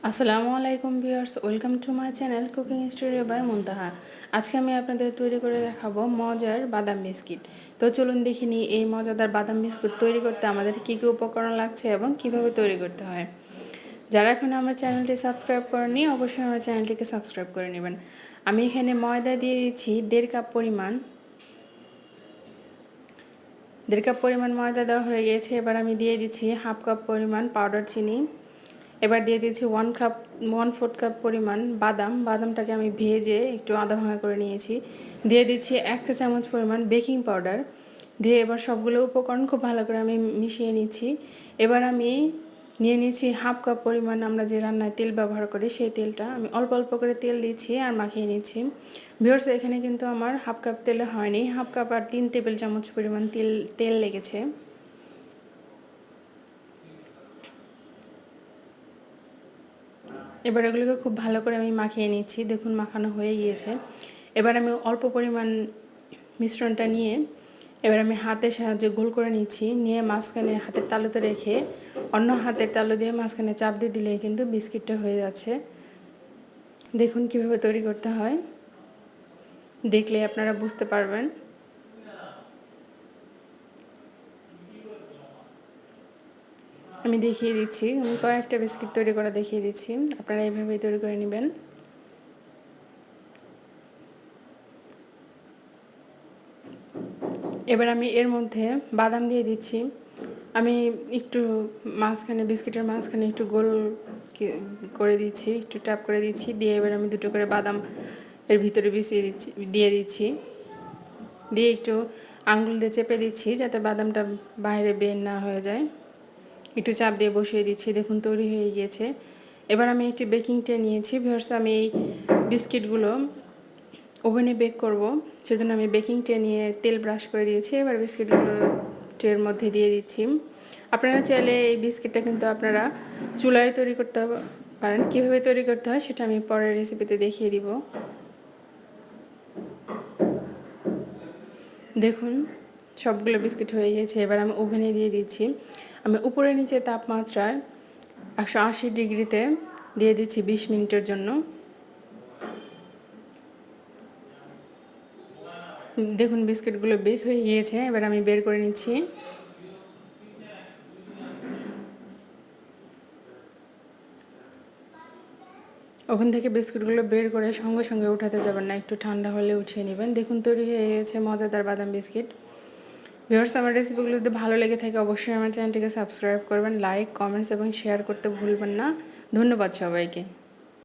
আসসালামু আলাইকুম viewers, welcome to my channel cooking studio by Muntaha. আজকে আমি আপনাদের তৈরি করে দেখাবো মজার বাদাম বিস্কিট। তো চলুন দেখে নিই এই মজাদার বাদাম বিস্কুট তৈরি করতে আমাদের কী কী উপকরণ লাগছে এবং কিভাবে তৈরি করতে হয়। যারা এখন আমার চ্যানেলটি সাবস্ক্রাইব করেননি অবশ্যই আমার চ্যানেলটিকে সাবস্ক্রাইব করে নেবেন। আমি এখানে ময়দা দিয়ে দিচ্ছি 1.5 কাপ পরিমাণ। 1.5 কাপ পরিমাণ ময়দা দেওয়া হয়ে গিয়েছে। এবার আমি দিয়ে দিচ্ছি 1/2 কাপ পরিমাণ পাউডার চিনি। এবার দিয়ে দিচ্ছি 1/4 কাপ পরিমাণ বাদামটাকে আমি ভেজে একটু আধা ভাঙা করে নিয়েছি। দিয়ে দিচ্ছি 1 চা চামচ পরিমাণ বেকিং পাউডার। দিয়ে এবার সবগুলো উপকরণ খুব ভালো করে আমি মিশিয়ে নিচ্ছি। এবার আমি নিয়ে নিচ্ছি 1/2 কাপ পরিমাণ আমরা যে রান্নায় তেল ব্যবহার করি সেই তেলটা আমি অল্প অল্প করে তেল দিচ্ছি আর মাখিয়ে নিচ্ছি। ভিউয়ার্স, এখানে কিন্তু আমার 1/2 কাপ তেলে হয়নি, 1/2 কাপ আর 3 টেবিল চামচ পরিমাণ তেল লেগেছে। এবার এগুলোকে খুব ভালো করে আমি মাখিয়ে নিচ্ছি। দেখুন মাখানো হয়ে গিয়েছে। এবার আমি অল্প পরিমাণ মিশ্রণটা নিয়ে এবার আমি হাতের সাহায্যে গোল করে নিচ্ছি। নিয়ে মাঝখানে হাতের তালুতে রেখে অন্য হাতের তালু দিয়ে মাঝখানে চাপ দিয়ে দিলেই কিন্তু বিস্কিটটা হয়ে যাচ্ছে। দেখুন কিভাবে তৈরি করতে হয়, দেখলে আপনারা বুঝতে পারবেন। আমি দেখিয়ে দিচ্ছি, আমি কয়েকটা বিস্কিট তৈরি করা দেখিয়ে দিচ্ছি, আপনারা এইভাবেই তৈরি করে নেবেন। এবার আমি এর মধ্যে বাদাম দিয়ে দিচ্ছি। আমি একটু বিস্কিটের মাঝখানে একটু গোল করে দিচ্ছি, একটু ট্যাপ করে দিচ্ছি। দিয়ে এবার আমি 2টো করে বাদাম এর ভিতরে দিয়ে দিচ্ছি। দিয়ে একটু আঙ্গুল দিয়ে চেপে দিচ্ছি যাতে বাদামটা বাইরে বের না হয়ে যায়। একটু চাপ দিয়ে বসিয়ে দিচ্ছি। দেখুন তৈরি হয়ে গিয়েছে। এবার আমি একটি বেকিং ট্রে নিয়েছি। ভিউয়ার্স, আমি এই বিস্কিটগুলো ওভেনে বেক করব, সেজন্য আমি বেকিং ট্রে নিয়ে তেল ব্রাশ করে দিয়েছি। এবার বিস্কিটগুলো ট্রের মধ্যে দিয়ে দিচ্ছি। আপনারা চাইলে এই বিস্কিটটা কিন্তু আপনারা চুলায় তৈরি করতে পারেন। কীভাবে তৈরি করতে হয় সেটা আমি পরের রেসিপিতে দেখিয়ে দিব। দেখুন সবগুলো বিস্কিট হয়ে গেছে। এবার আমি ওভেনে দিয়ে দিচ্ছি। আমি উপরে নিচে তাপমাত্রায় 180 ডিগ্রিতে দিয়ে দিচ্ছি 20 মিনিটের জন্য। দেখুন বিস্কিটগুলো বেক হয়ে গিয়েছে। এবার আমি বের করে নিচ্ছি। ওভেন থেকে বিস্কুটগুলো বের করে সঙ্গে সঙ্গে উঠাতে যাবেন না, একটু ঠান্ডা হলে উঠিয়ে নেবেন। দেখুন তৈরি হয়ে গেছে মজাদার বাদাম বিস্কিট। ভিউয়ার্স, আমার রেসিপিগুলো যদি ভালো লেগে থাকে অবশ্যই আমার চ্যানেলটিকে সাবস্ক্রাইব করবেন, লাইক, কমেন্টস এবং শেয়ার করতে ভুলবেন না। ধন্যবাদ সবাইকে।